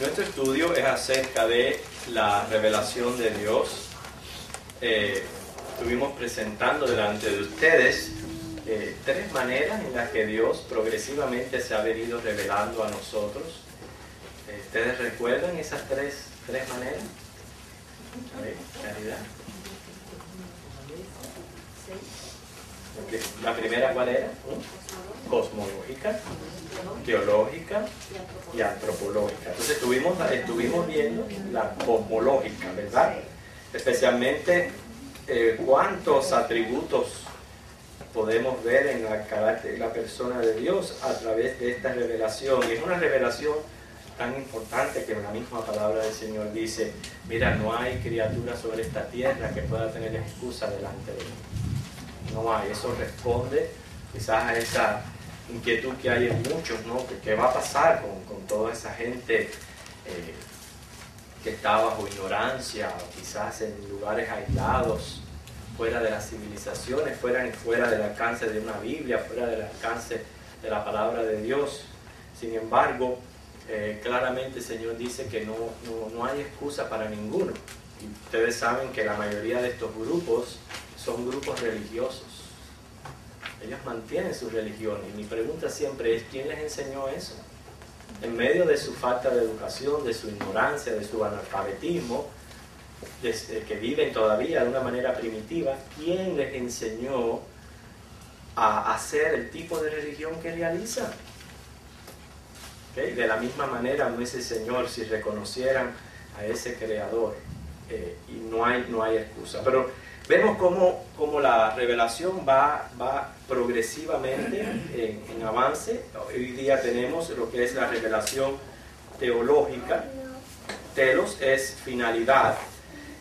Nuestro estudio es acerca de la revelación de Dios. Estuvimos presentando delante de ustedes tres maneras en las que Dios progresivamente se ha venido revelando a nosotros. ¿Ustedes recuerdan esas tres maneras? A ver, Caridad. Okay. ¿La primera cuál era? Cosmológica, teológica y antropológica. Entonces estuvimos viendo la cosmológica, ¿verdad? Especialmente cuántos atributos podemos ver en el carácter de la persona de Dios a través de esta revelación. Y es una revelación tan importante que la misma palabra del Señor dice: mira, no hay criatura sobre esta tierra que pueda tener excusa delante de mí. No hay. Eso responde quizás a esa inquietud que hay en muchos, ¿no? ¿Qué va a pasar con toda esa gente que está bajo ignorancia, o quizás en lugares aislados, fuera de las civilizaciones, fuera del alcance de una Biblia, fuera del alcance de la palabra de Dios? Sin embargo, claramente el Señor dice que no hay excusa para ninguno. Y ustedes saben que la mayoría de estos grupos son grupos religiosos. Ellos mantienen su religión. Y mi pregunta siempre es: ¿quién les enseñó eso? En medio de su falta de educación, de su ignorancia, de su analfabetismo, que viven todavía de una manera primitiva, ¿quién les enseñó a hacer el tipo de religión que realizan? ¿Okay? De la misma manera no es el Señor si reconocieran a ese Creador, y no hay excusa. Pero vemos cómo la revelación va progresivamente en avance. Hoy día tenemos lo que es la revelación teológica. Telos es finalidad,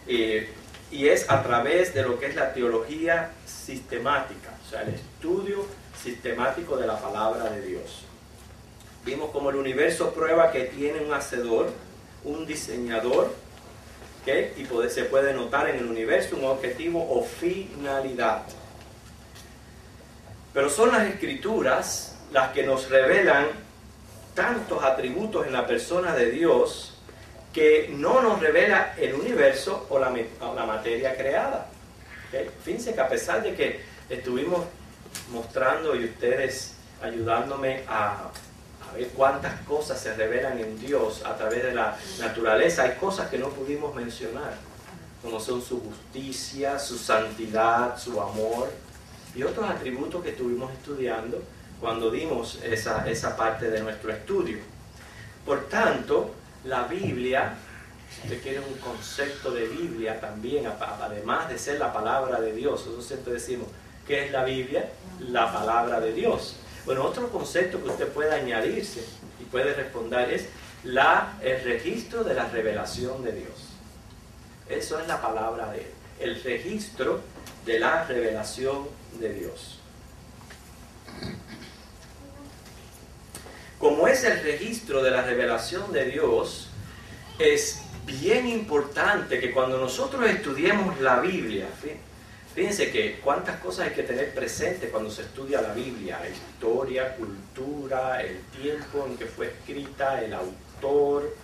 y es a través de lo que es la teología sistemática, o sea, el estudio sistemático de la palabra de Dios. Vimos cómo el universo prueba que tiene un hacedor, un diseñador, ¿okay? Y se puede notar en el universo un objetivo o finalidad. Pero son las Escrituras las que nos revelan tantos atributos en la persona de Dios que no nos revela el universo o la materia creada. ¿Okay? Fíjense que a pesar de que estuvimos mostrando y ustedes ayudándome a ver cuántas cosas se revelan en Dios a través de la naturaleza, hay cosas que no pudimos mencionar, como son su justicia, su santidad, su amor y otros atributos que estuvimos estudiando cuando dimos esa parte de nuestro estudio. Por tanto, la Biblia, si usted quiere un concepto de Biblia también, además de ser la palabra de Dios, nosotros siempre decimos, ¿qué es la Biblia? La palabra de Dios. Bueno, otro concepto que usted puede añadirse y puede responder es el registro de la revelación de Dios. Eso es la palabra de Él, el registro de la revelación de Dios. Como es el registro de la revelación de Dios, es bien importante que cuando nosotros estudiemos la Biblia, fíjense que cuántas cosas hay que tener presente cuando se estudia la Biblia: la historia, cultura, el tiempo en que fue escrita, el autor,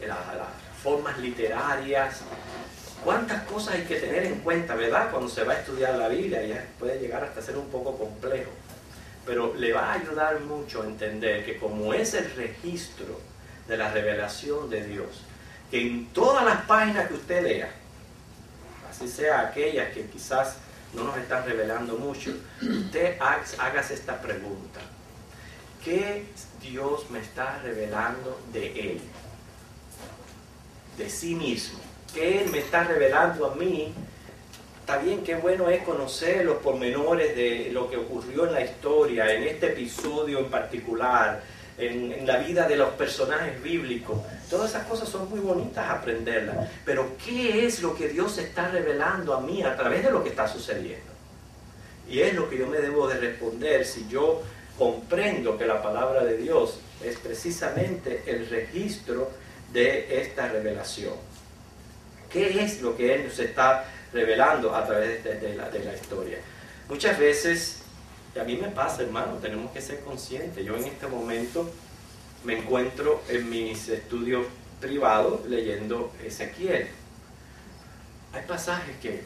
las formas literarias. Cuántas cosas hay que tener en cuenta, ¿verdad? Cuando se va a estudiar la Biblia, ya puede llegar hasta ser un poco complejo. Pero le va a ayudar mucho a entender que como es el registro de la revelación de Dios, que en todas las páginas que usted lea, así sea aquellas que quizás no nos están revelando mucho, usted hágase esta pregunta: ¿qué Dios me está revelando de Él? De sí mismo. ¿Qué Él me está revelando a mí? Está bien, qué bueno es conocer los pormenores de lo que ocurrió en la historia, en este episodio en particular, en la vida de los personajes bíblicos. Todas esas cosas son muy bonitas aprenderlas. Pero ¿qué es lo que Dios está revelando a mí a través de lo que está sucediendo? Y es lo que yo me debo de responder si yo comprendo que la palabra de Dios es precisamente el registro de esta revelación. ¿Qué es lo que Él nos está revelando a través de la historia? Muchas veces, y a mí me pasa, hermano, tenemos que ser conscientes. Yo en este momento me encuentro en mis estudios privado leyendo Ezequiel. Hay pasajes que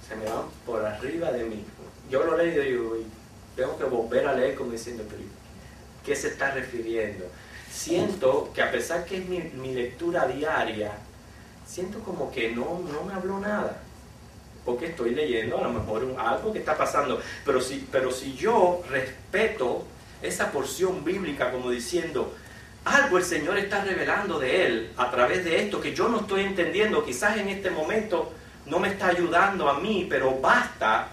se me van por arriba de mí. Yo lo leo y digo, tengo que volver a leer como diciendo, pero ¿qué se está refiriendo? Siento que a pesar que es mi lectura diaria, siento como que no me habló nada. Porque estoy leyendo a lo mejor algo que está pasando. Pero si yo respeto esa porción bíblica como diciendo, algo el Señor está revelando de Él a través de esto que yo no estoy entendiendo, quizás en este momento no me está ayudando a mí, pero basta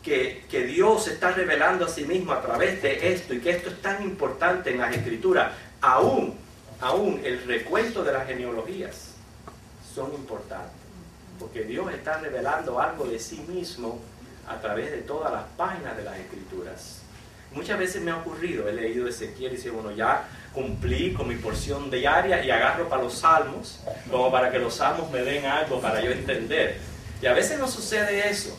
que Dios se está revelando a sí mismo a través de esto y que esto es tan importante en las Escrituras. Aún el recuento de las genealogías son importantes, porque Dios está revelando algo de sí mismo a través de todas las páginas de las Escrituras. Muchas veces me ha ocurrido, he leído Ezequiel y dice, bueno, ya cumplí con mi porción diaria y agarro para los salmos, como para que los salmos me den algo para yo entender. Y a veces no sucede eso.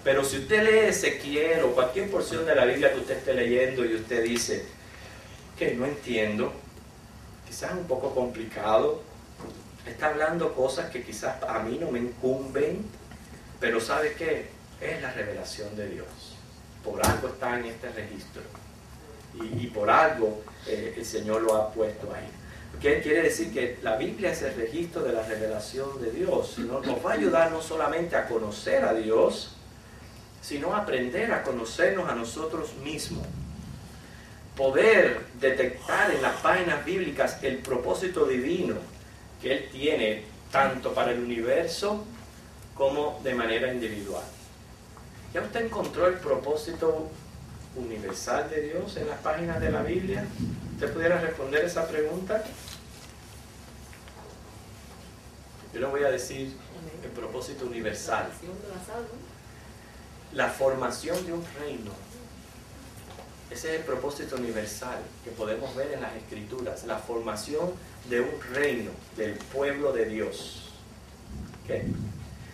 Pero si usted lee Ezequiel o cualquier porción de la Biblia que usted esté leyendo y usted dice, que no entiendo, quizás es un poco complicado, está hablando cosas que quizás a mí no me incumben, pero ¿sabe qué? Es la revelación de Dios. Por algo está en este registro. Y por algo el Señor lo ha puesto ahí. ¿Qué quiere decir? Que la Biblia es el registro de la revelación de Dios. Nos va a ayudar no solamente a conocer a Dios, sino a aprender a conocernos a nosotros mismos. Poder detectar en las páginas bíblicas el propósito divino que Él tiene tanto para el universo como de manera individual. ¿Ya usted encontró el propósito universal de Dios en las páginas de la Biblia? ¿Usted pudiera responder esa pregunta? Yo le voy a decir el propósito universal. La formación de un reino. Ese es el propósito universal que podemos ver en las Escrituras. La formación de un reino, del pueblo de Dios. ¿Okay?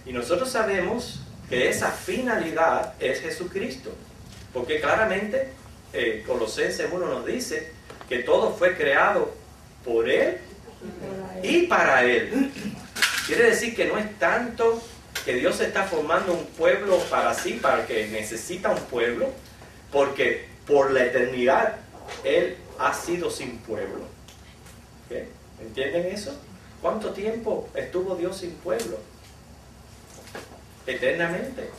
Y nosotros sabemos que esa finalidad es Jesucristo. Porque claramente Colosenses 1 nos dice que todo fue creado por Él y para Él. Quiere decir que no es tanto que Dios está formando un pueblo para sí, para que necesita un pueblo, porque por la eternidad Él ha sido sin pueblo. ¿Okay? ¿Entienden eso? ¿Cuánto tiempo estuvo Dios sin pueblo? Eternamente.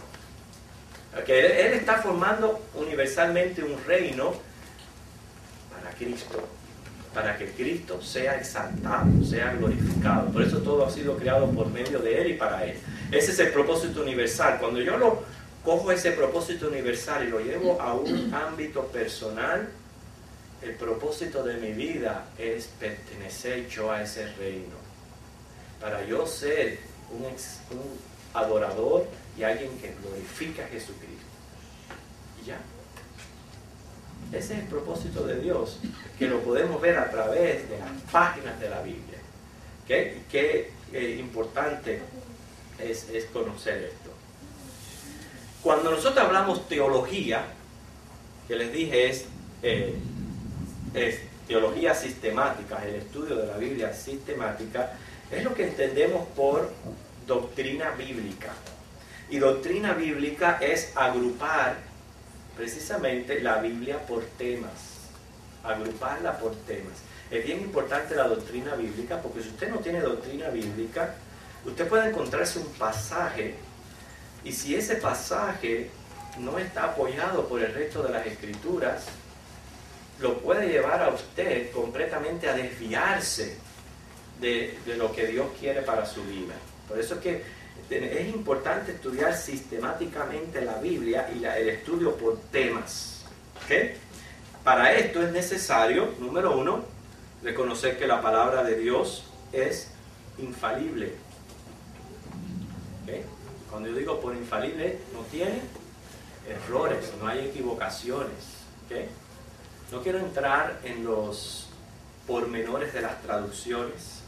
Okay, Él está formando universalmente un reino para Cristo, para que Cristo sea exaltado, sea glorificado. Por eso todo ha sido creado por medio de Él y para Él. Ese es el propósito universal. Cuando yo cojo ese propósito universal y lo llevo a un ámbito personal, el propósito de mi vida es pertenecer yo a ese reino. Para yo ser un adorador y alguien que glorifica a Jesucristo. Y ya. Ese es el propósito de Dios, que lo podemos ver a través de las páginas de la Biblia. Qué importante es conocer esto. Cuando nosotros hablamos teología, que les dije es teología sistemática, el estudio de la Biblia sistemática, es lo que entendemos por doctrina bíblica. Y doctrina bíblica es agrupar precisamente la Biblia por temas, agruparla por temas. Es bien importante la doctrina bíblica, porque si usted no tiene doctrina bíblica, usted puede encontrarse un pasaje, y si ese pasaje no está apoyado por el resto de las Escrituras, lo puede llevar a usted completamente a desviarse de lo que Dios quiere para su vida. Por eso es que es importante estudiar sistemáticamente la Biblia y el estudio por temas. ¿Okay? Para esto es necesario, número uno, reconocer que la palabra de Dios es infalible. ¿Okay? Cuando yo digo por infalible, no tiene errores, no hay equivocaciones. ¿Okay? No quiero entrar en los pormenores de las traducciones,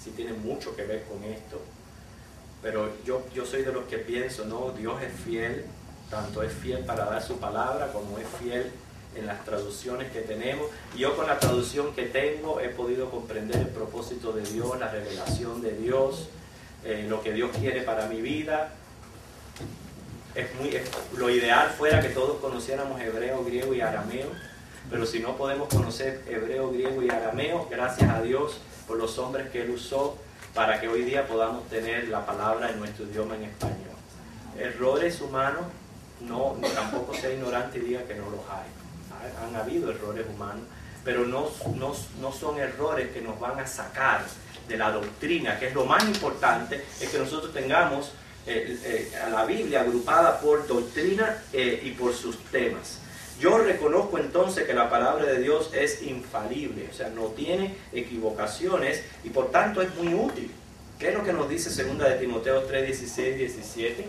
si tiene mucho que ver con esto. Pero yo soy de los que pienso, no, Dios es fiel, tanto es fiel para dar su palabra como es fiel en las traducciones que tenemos. Y yo con la traducción que tengo he podido comprender el propósito de Dios, la revelación de Dios, lo que Dios quiere para mi vida. Lo ideal fuera que todos conociéramos hebreo, griego y arameo, pero si no podemos conocer hebreo, griego y arameo, gracias a Dios por los hombres que Él usó para que hoy día podamos tener la palabra en nuestro idioma en español. Errores humanos, tampoco sea ignorante y diga que no los hay. Han habido errores humanos, pero no son errores que nos van a sacar de la doctrina, que es lo más importante, es que nosotros tengamos a la Biblia agrupada por doctrina y por sus temas. Yo reconozco entonces que la palabra de Dios es infalible, o sea, no tiene equivocaciones y por tanto es muy útil. ¿Qué es lo que nos dice 2 de Timoteo 3, 16, 17?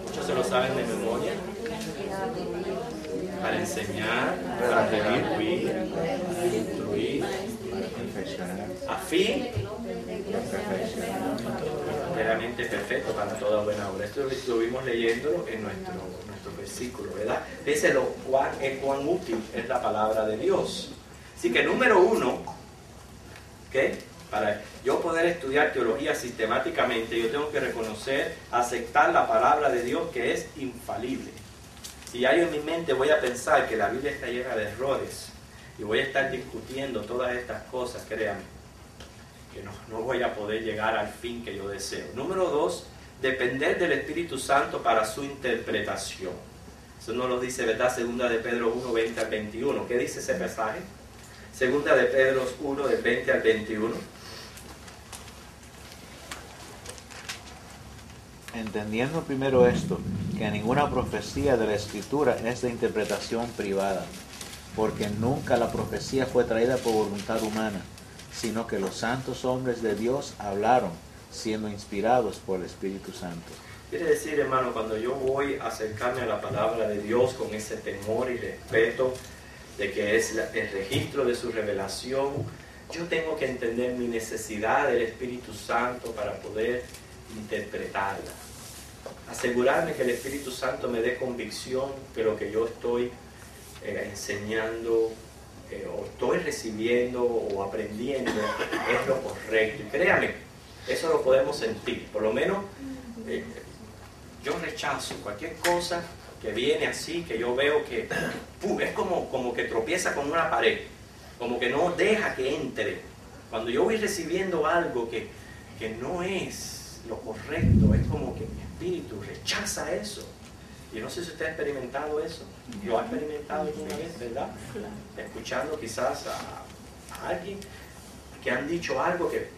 Muchos se lo saben de memoria. Para enseñar, para redarguir, para instruir, a fin verdaderamente perfecto para toda buena obra. Esto lo estuvimos leyendo en nuestro versículo, ¿verdad? Fíjense cuán útil es la palabra de Dios. Así que número uno, ¿qué? Para yo poder estudiar teología sistemáticamente, yo tengo que reconocer, aceptar la palabra de Dios que es infalible. Si ya yo en mi mente voy a pensar que la Biblia está llena de errores y voy a estar discutiendo todas estas cosas, créanme, que no voy a poder llegar al fin que yo deseo. Número dos, depender del Espíritu Santo para su interpretación. Eso nos lo dice, ¿verdad? 2 de Pedro 1, 20 al 21. ¿Qué dice ese pasaje? 2 de Pedro 1, del 20 al 21. Entendiendo primero esto, que ninguna profecía de la Escritura es de interpretación privada, porque nunca la profecía fue traída por voluntad humana, sino que los santos hombres de Dios hablaron, siendo inspirados por el Espíritu Santo. Quiere decir, hermano, cuando yo voy a acercarme a la palabra de Dios con ese temor y respeto de que es el registro de su revelación, yo tengo que entender mi necesidad del Espíritu Santo para poder interpretarla. Asegurarme que el Espíritu Santo me dé convicción que lo que yo estoy enseñando o estoy recibiendo o aprendiendo es lo correcto. Y créame, eso lo podemos sentir. Por lo menos yo rechazo cualquier cosa que viene así, que yo veo que es como que tropieza con una pared, como que no deja que entre. Cuando yo voy recibiendo algo que no es lo correcto, es como que mi espíritu rechaza eso. Y no sé si usted ha experimentado eso. Lo ha experimentado alguna vez, ¿verdad? Escuchando quizás a alguien que han dicho algo que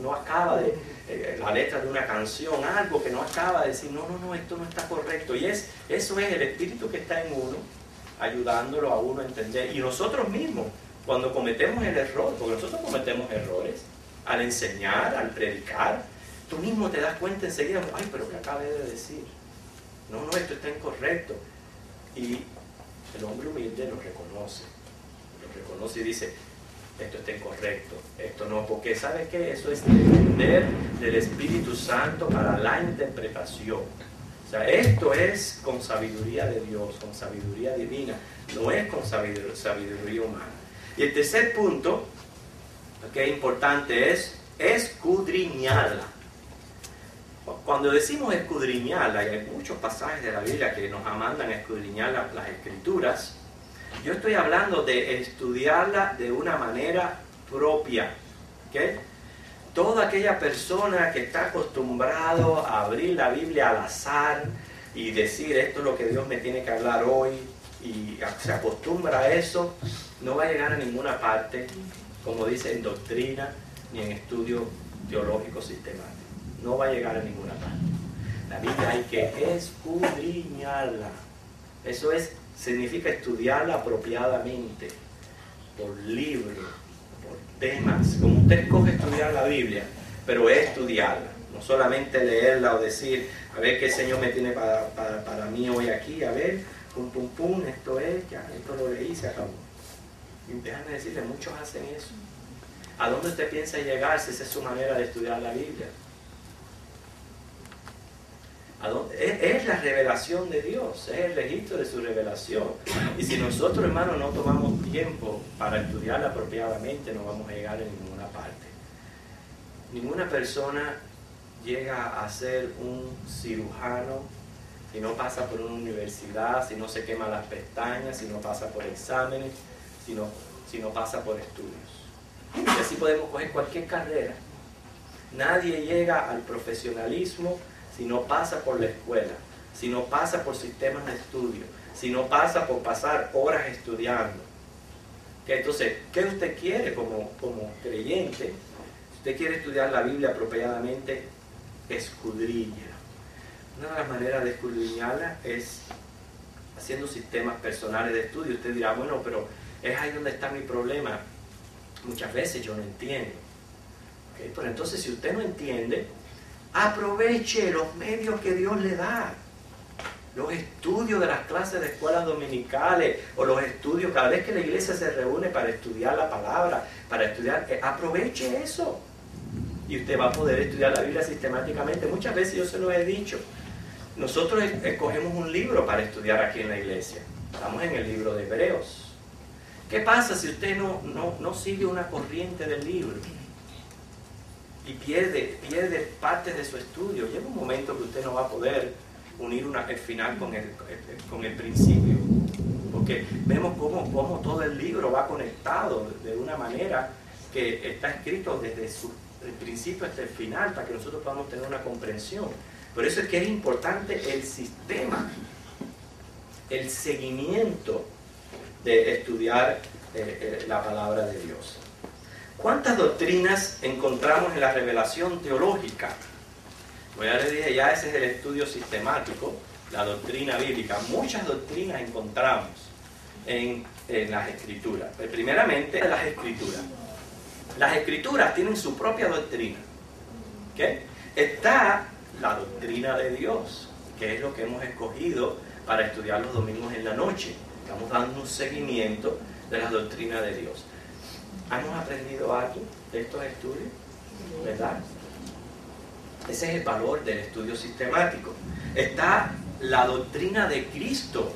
no acaba de, la letra de una canción, algo que no acaba de decir, no, esto no está correcto. Y eso es el espíritu que está en uno, ayudándolo a uno a entender. Y nosotros mismos, cuando cometemos el error, porque nosotros cometemos errores, al enseñar, al predicar, tú mismo te das cuenta enseguida, ay, pero ¿qué acabé de decir? No, esto está incorrecto. Y el hombre humilde lo reconoce y dice, esto está incorrecto, esto no, porque ¿sabes qué? Eso es depender del Espíritu Santo para la interpretación. O sea, esto es con sabiduría de Dios, con sabiduría divina, no es con sabiduría humana. Y el tercer punto, que es importante, es escudriñarla. Cuando decimos escudriñarla, y hay muchos pasajes de la Biblia que nos mandan a escudriñar las Escrituras, yo estoy hablando de estudiarla de una manera propia. ¿Okay? Toda aquella persona que está acostumbrado a abrir la Biblia al azar y decir esto es lo que Dios me tiene que hablar hoy, y se acostumbra a eso, no va a llegar a ninguna parte, como dice, en doctrina ni en estudio teológico sistemático. No va a llegar a ninguna parte. La Biblia hay que escudriñarla. Eso significa estudiarla apropiadamente, por libro, por temas. Como usted escoge estudiar la Biblia, pero es estudiarla. No solamente leerla o decir, a ver qué el Señor me tiene para mí hoy aquí, a ver, pum, esto es, ya, esto lo leí, se acabó. Y déjame decirle, muchos hacen eso. ¿A dónde usted piensa llegar si esa es su manera de estudiar la Biblia? Es la revelación de Dios, es el registro de su revelación. Y si nosotros, hermanos, no tomamos tiempo para estudiarla apropiadamente, no vamos a llegar a ninguna parte. Ninguna persona llega a ser un cirujano si no pasa por una universidad, si no se quema las pestañas, si no pasa por exámenes, si no pasa por estudios. Y así podemos coger cualquier carrera. Nadie llega al profesionalismo si no pasa por la escuela, si no pasa por sistemas de estudio, si no pasa por pasar horas estudiando. Entonces, ¿qué usted quiere como creyente? Si usted quiere estudiar la Biblia apropiadamente, escudriña. Una de las maneras de escudriñarla es haciendo sistemas personales de estudio. Usted dirá, bueno, pero es ahí donde está mi problema. Muchas veces yo no entiendo. ¿Okay? Pero entonces, si usted no entiende, aproveche los medios que Dios le da. Los estudios de las clases de escuelas dominicales, o los estudios, cada vez que la iglesia se reúne para estudiar la palabra, para estudiar, aproveche eso. Y usted va a poder estudiar la Biblia sistemáticamente. Muchas veces yo se lo he dicho. Nosotros escogemos un libro para estudiar aquí en la iglesia. Estamos en el libro de Hebreos. ¿Qué pasa si usted no sigue una corriente del libro? Y pierde parte de su estudio. Llega un momento que usted no va a poder unir el final con el principio. Porque vemos cómo todo el libro va conectado de una manera que está escrito desde el principio hasta el final, para que nosotros podamos tener una comprensión. Por eso es que es importante el sistema, el seguimiento de estudiar la palabra de Dios. ¿Cuántas doctrinas encontramos en la revelación teológica? Pues ya les dije, ya ese es el estudio sistemático, la doctrina bíblica. Muchas doctrinas encontramos en las Escrituras. Pues primeramente, las Escrituras. Las Escrituras tienen su propia doctrina. ¿Okay? Está la doctrina de Dios, que es lo que hemos escogido para estudiar los domingos en la noche. Estamos dando un seguimiento de la doctrina de Dios. ¿Hemos aprendido algo de estos estudios? ¿Verdad? Ese es el valor del estudio sistemático. Está la doctrina de Cristo,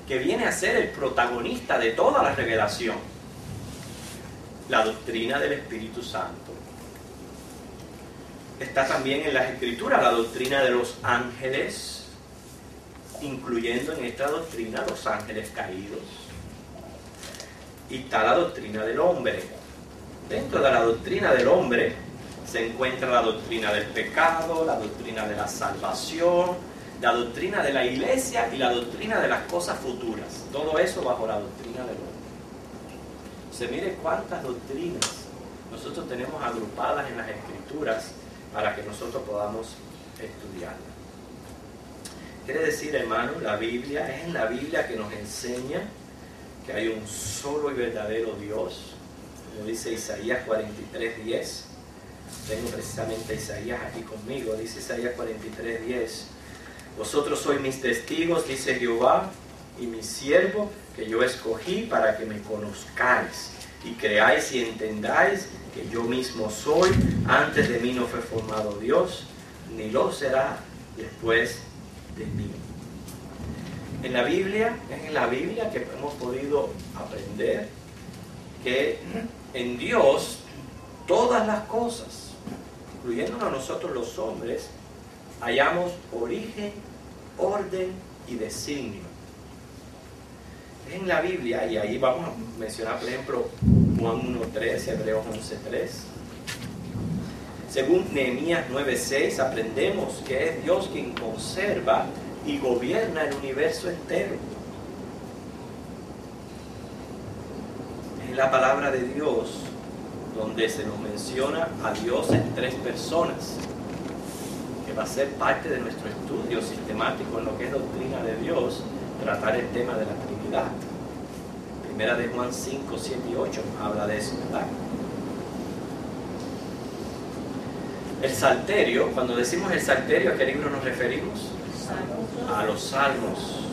que viene a ser el protagonista de toda la revelación. La doctrina del Espíritu Santo. Está también en las Escrituras la doctrina de los ángeles, incluyendo en esta doctrina los ángeles caídos. Y está la doctrina del hombre. Dentro de la doctrina del hombre se encuentra la doctrina del pecado, la doctrina de la salvación, la doctrina de la iglesia y la doctrina de las cosas futuras. Todo eso bajo la doctrina del hombre. Se mire cuántas doctrinas nosotros tenemos agrupadas en las Escrituras para que nosotros podamos estudiarla. Quiere decir, hermano, la Biblia, es en la Biblia que nos enseña que hay un solo y verdadero Dios, como dice Isaías 43:10. Tengo precisamente Isaías aquí conmigo. Dice Isaías 43:10: vosotros sois mis testigos, dice Jehová, y mi siervo que yo escogí para que me conozcáis y creáis y entendáis que yo mismo soy. Antes de mí no fue formado Dios, ni lo será después de mí. Es en la Biblia que hemos podido aprender que en Dios todas las cosas, incluyéndonos a nosotros los hombres, hallamos origen, orden y designio. Es en la Biblia, y ahí vamos a mencionar, por ejemplo, Juan 1:3, Hebreos 11:3. Según Nehemías 9:6, aprendemos que es Dios quien conserva y gobierna el universo entero. Es la palabra de Dios donde se nos menciona a Dios en 3 personas, que va a ser parte de nuestro estudio sistemático en lo que es doctrina de Dios, tratar el tema de la Trinidad. Primera de Juan 5, 7 y 8 nos habla de eso, ¿verdad? El Salterio, cuando decimos el Salterio, ¿a qué libro nos referimos? A los Salmos.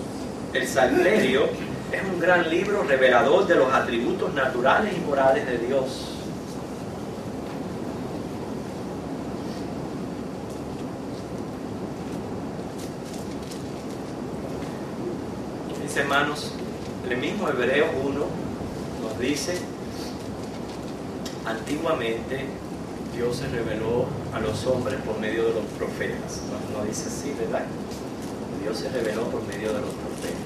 El Salterio es un gran libro revelador de los atributos naturales y morales de Dios. hermanos, el mismo Hebreos 1 nos dice, antiguamente Dios se reveló a los hombres por medio de los profetas. No dice así, ¿verdad? Dios se reveló por medio de los profetas.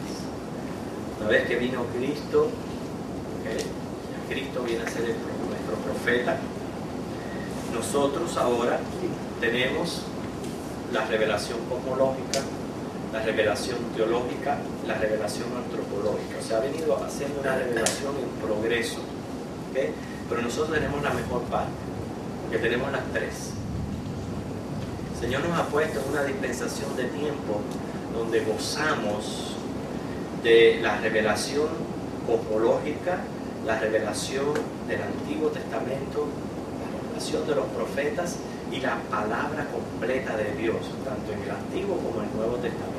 Una vez que vino Cristo, Cristo viene a ser nuestro profeta, nosotros ahora tenemos la revelación cosmológica, la revelación teológica, la revelación antropológica. O sea, ha venido haciendo una revelación en progreso. ¿Okay? Pero nosotros tenemos la mejor parte, que tenemos las tres. El Señor nos ha puesto en una dispensación de tiempo donde gozamos de la revelación cosmológica, la revelación del Antiguo Testamento, la revelación de los profetas y la palabra completa de Dios, tanto en el Antiguo como en el Nuevo Testamento.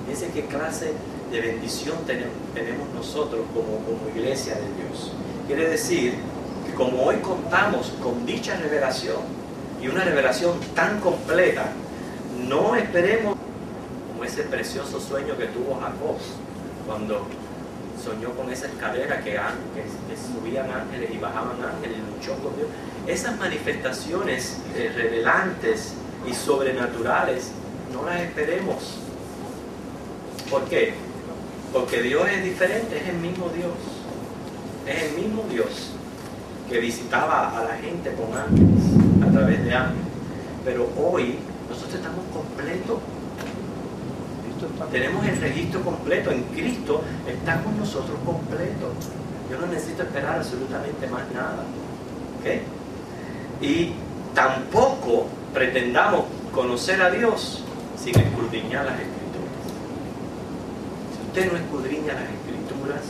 Fíjense qué clase de bendición tenemos nosotros como iglesia de Dios. Quiere decir que como hoy contamos con dicha revelación y una revelación tan completa, no esperemos como ese precioso sueño que tuvo Jacob cuando soñó con esa escalera que subían ángeles y bajaban ángeles y luchó con Dios. Esas manifestaciones revelantes y sobrenaturales no las esperemos. ¿Por qué? Porque Dios es diferente, es el mismo Dios. Es el mismo Dios que visitaba a la gente con ángeles, a través de ángeles. Pero hoy nosotros estamos completos. Tenemos el registro completo. En Cristo está con nosotros completo. Yo no necesito esperar absolutamente más nada. ¿Okay? Y tampoco pretendamos conocer a Dios sin escudriñar las Escrituras. Si usted no escudriña las Escrituras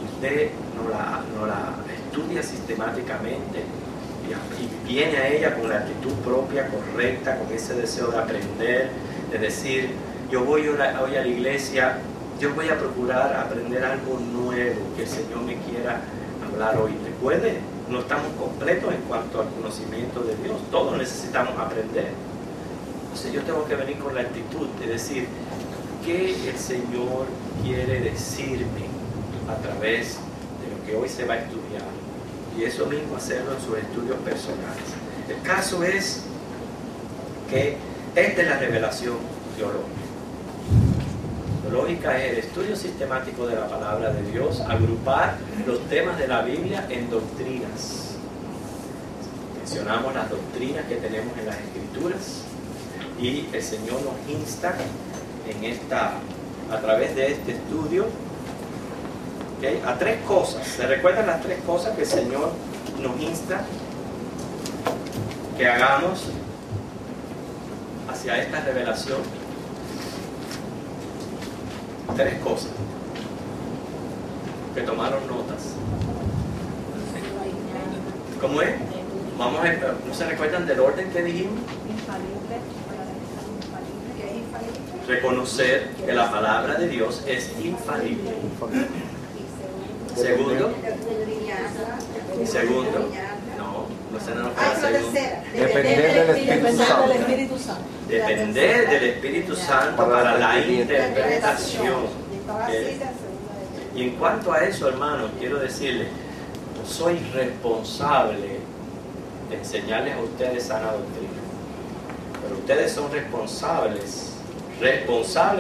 y usted no la estudia sistemáticamente y viene a ella con la actitud propia, correcta, con ese deseo de aprender, de decir, yo voy hoy a la iglesia, yo voy a procurar aprender algo nuevo que el Señor me quiera hablar hoy. Recuerde, no estamos completos en cuanto al conocimiento de Dios, todos necesitamos aprender. Entonces yo tengo que venir con la actitud de decir, ¿qué el Señor quiere decirme a través de lo que hoy se va a estudiar? Y eso mismo hacerlo en sus estudios personales. El caso es que esta es la revelación teológica. Teológica es el estudio sistemático de la palabra de Dios, agrupar los temas de la Biblia en doctrinas. Mencionamos las doctrinas que tenemos en las Escrituras y el Señor nos insta a través de este estudio, ¿okay?, a tres cosas. ¿Se recuerdan las tres cosas que el Señor nos insta que hagamos hacia esta revelación? Tres cosas que tomaron notas. ¿Cómo es? ¿No se recuerdan del orden que dijimos? Reconocer que la palabra de Dios es infalible. Segundo, no se nos fue el segundo. Depender del Espíritu Santo. Depender del Espíritu Santo para la interpretación. Y en cuanto a eso, hermanos, quiero decirles, soy responsable de enseñarles a ustedes sana doctrina. Pero ustedes son responsables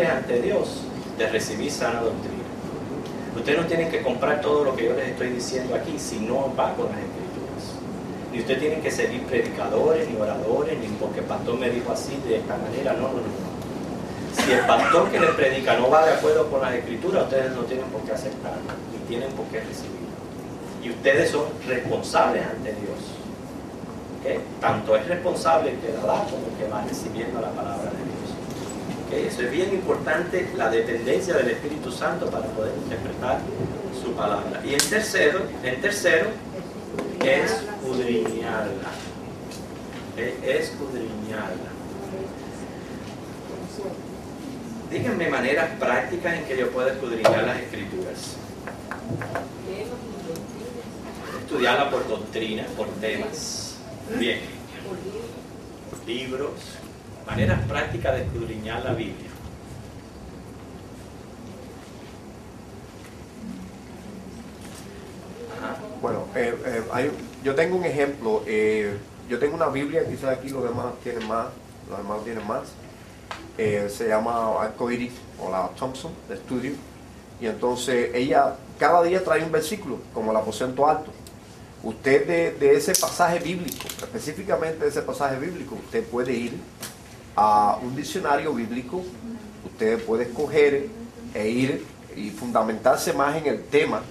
ante Dios de recibir sana doctrina. Ustedes no tienen que comprar todo lo que yo les estoy diciendo aquí si no va con las Escrituras. Ni ustedes tienen que seguir predicadores, ni oradores, ni porque el pastor me dijo así de esta manera. No. Si el pastor que les predica no va de acuerdo con las Escrituras, ustedes no tienen por qué aceptarlo, ni tienen por qué recibirlo. Y ustedes son responsables ante Dios. ¿Okay? Tanto es responsable el que la da como el que va recibiendo la palabra de Dios. ¿Okay? Eso es bien importante, la dependencia del Espíritu Santo para poder interpretar su palabra. Y en tercero es escudriñarla. Escudriñarla. Díganme maneras prácticas en que yo pueda escudriñar las Escrituras. Estudiarla por doctrina, por temas. Bien. Libros. Maneras prácticas de escudriñar la Biblia. Yo tengo un ejemplo. Yo tengo una Biblia, quizás aquí los demás tienen más. Los demás tienen más. Se llama Arcoiris o la Thompson de estudio. Y entonces ella cada día trae un versículo, como el aposento alto. Usted de ese pasaje bíblico, específicamente de ese pasaje bíblico, usted puede ir a un diccionario bíblico, usted puede escoger e ir y fundamentarse más en el tema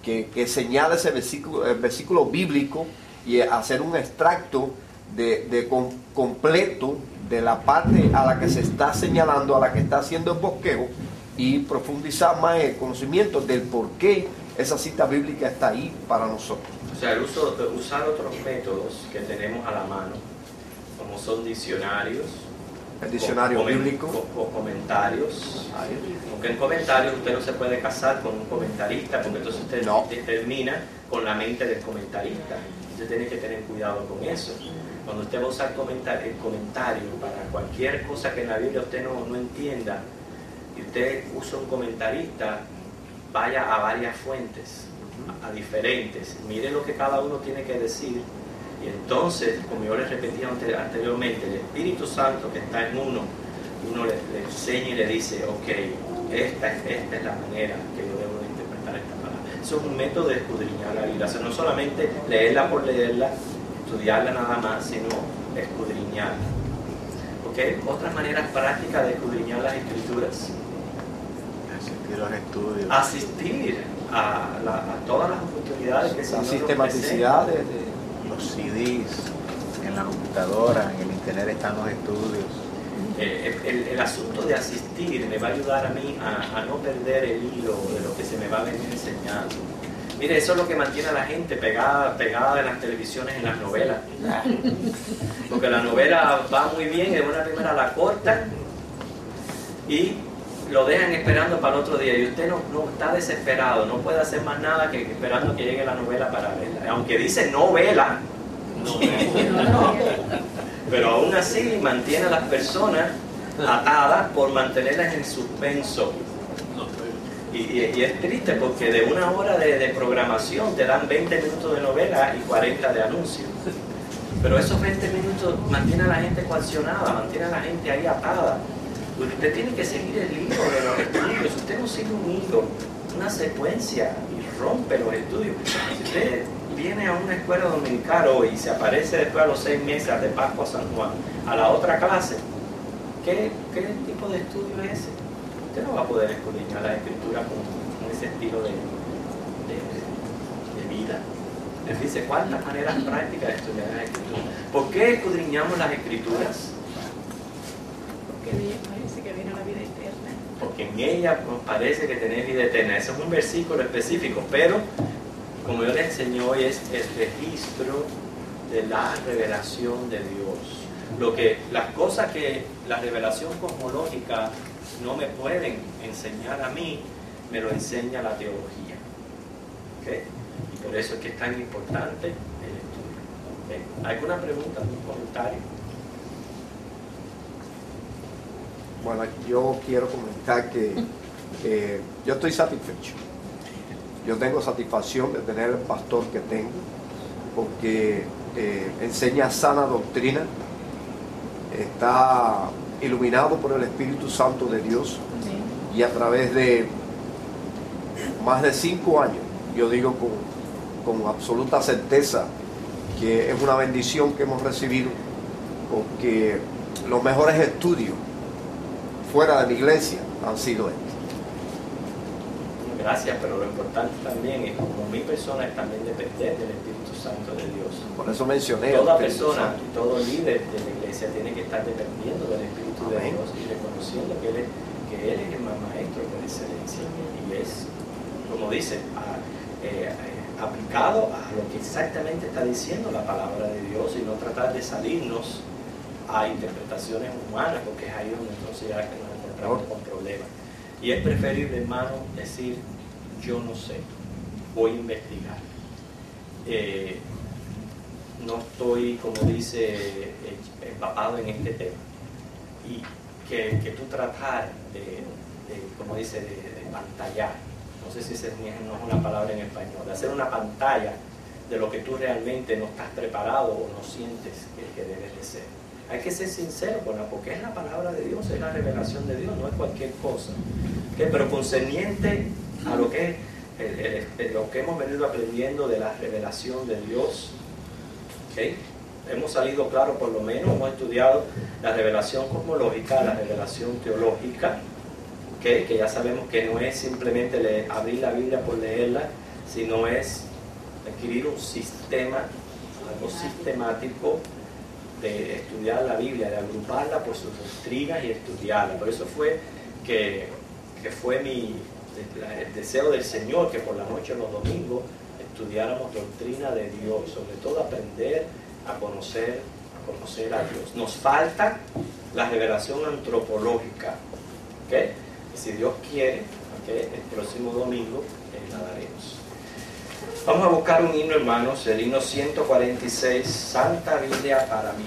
que señala ese versículo, el versículo bíblico, y hacer un extracto completo de la parte a la que se está señalando, a la que está haciendo el bosquejo, y profundizar más en el conocimiento del por qué esa cita bíblica está ahí para nosotros. O sea, usar otros métodos que tenemos a la mano, como son diccionarios, el diccionario bíblico o comentarios. Aunque en comentarios usted no se puede casar con un comentarista, porque entonces usted termina con la mente del comentarista. Usted tiene que tener cuidado con eso. Cuando usted va a usar el comentario para cualquier cosa que en la Biblia usted no entienda, y usted usa un comentarista, vaya a varias fuentes, a diferentes, mire lo que cada uno tiene que decir, y entonces, como yo les repetía anteriormente, el Espíritu Santo que está en uno le enseña y le dice, ok, esta es la manera que yo debo de interpretar esta palabra. Eso es un método de escudriñar la Biblia, o sea, no solamente leerla por leerla, estudiarla nada más, sino escudriñarla. ¿Ok? Otras maneras prácticas de escudriñar las Escrituras. Asistir a los estudios. Asistir a todas las oportunidades que se nos presentan. Sistematicidad los CDs, en la computadora, en el internet están los estudios. El asunto de asistir me va a ayudar a mí a no perder el hilo de lo que se me va a venir enseñando. Mire, eso es lo que mantiene a la gente pegada en las televisiones, en las novelas. Porque la novela va muy bien, de una primera la corta y lo dejan esperando para el otro día. Y usted no está desesperado, no puede hacer más nada que esperando que llegue la novela para verla. Aunque dice novela, pero aún así mantiene a las personas atadas por mantenerlas en suspenso. Y es triste porque de una hora de programación te dan 20 minutos de novela y 40 de anuncios. Pero esos 20 minutos mantienen a la gente coaccionada, mantienen a la gente ahí atada. Usted tiene que seguir el hilo de los estudios. Usted no sigue un hilo, una secuencia y rompe los estudios. Si usted viene a una escuela dominical hoy y se aparece después a los 6 meses de Pascua a San Juan a la otra clase, ¿qué tipo de estudio es ese? Usted no va a poder escudriñar la Escritura con ese estilo de vida. Les dice, ¿cuántas maneras prácticas de estudiar la Escritura? ¿Por qué escudriñamos las Escrituras? Porque en ella parece que viene la vida eterna. Porque en ella nos parece que tener vida eterna. Ese es un versículo específico, pero como yo les enseñé hoy, es el registro de la revelación de Dios. Las cosas que la revelación cosmológica no me pueden enseñar a mí, me lo enseña la teología. ¿Okay? Y por eso es que es tan importante el estudio. ¿Okay? ¿Alguna pregunta, algún comentario? Bueno, yo quiero comentar que yo estoy satisfecho. Yo tengo satisfacción de tener el pastor que tengo, porque enseña sana doctrina, está iluminado por el Espíritu Santo de Dios, y a través de más de 5 años, yo digo con absoluta certeza que es una bendición que hemos recibido, porque los mejores estudios fuera de la iglesia han sido estos. Gracias, pero lo importante también es, como mi persona, es también depender del Espíritu Santo de Dios. Por eso mencioné. Toda persona y todo líder de la iglesia tiene que estar dependiendo del Espíritu de Dios y reconociendo que Él es el maestro por excelencia. Y es, como dice, aplicado a lo que exactamente está diciendo la palabra de Dios, y no tratar de salirnos a interpretaciones humanas, porque es ahí donde entonces ya nos encontramos con problemas. Y es preferible, hermano, decir, yo no sé, voy a investigar. No estoy, como dice, empapado en este tema. Y que tú tratar de como dice, de pantallar. No sé si no es una palabra en español. De hacer una pantalla de lo que tú realmente no estás preparado o no sientes que debes de ser. Hay que ser sincero con porque es la palabra de Dios, es la revelación de Dios, no es cualquier cosa. ¿Okay? Pero concerniente a lo que lo que hemos venido aprendiendo de la revelación de Dios, ¿okay? Hemos salido claro, por lo menos hemos estudiado la revelación cosmológica, la revelación teológica, ¿okay? Que ya sabemos que no es simplemente abrir la Biblia por leerla, sino es adquirir un sistema, algo sistemático de estudiar la Biblia, de agruparla por sus doctrinas y estudiarla. Por eso fue que fue el deseo del Señor que por la noche los domingos estudiáramos doctrina de Dios, sobre todo aprender a conocer a Dios. Nos falta la revelación antropológica, ¿okay? Y si Dios quiere, ¿okay? El próximo domingo la daremos. Vamos a buscar un himno, hermanos, el himno 146, Santa Biblia para mí.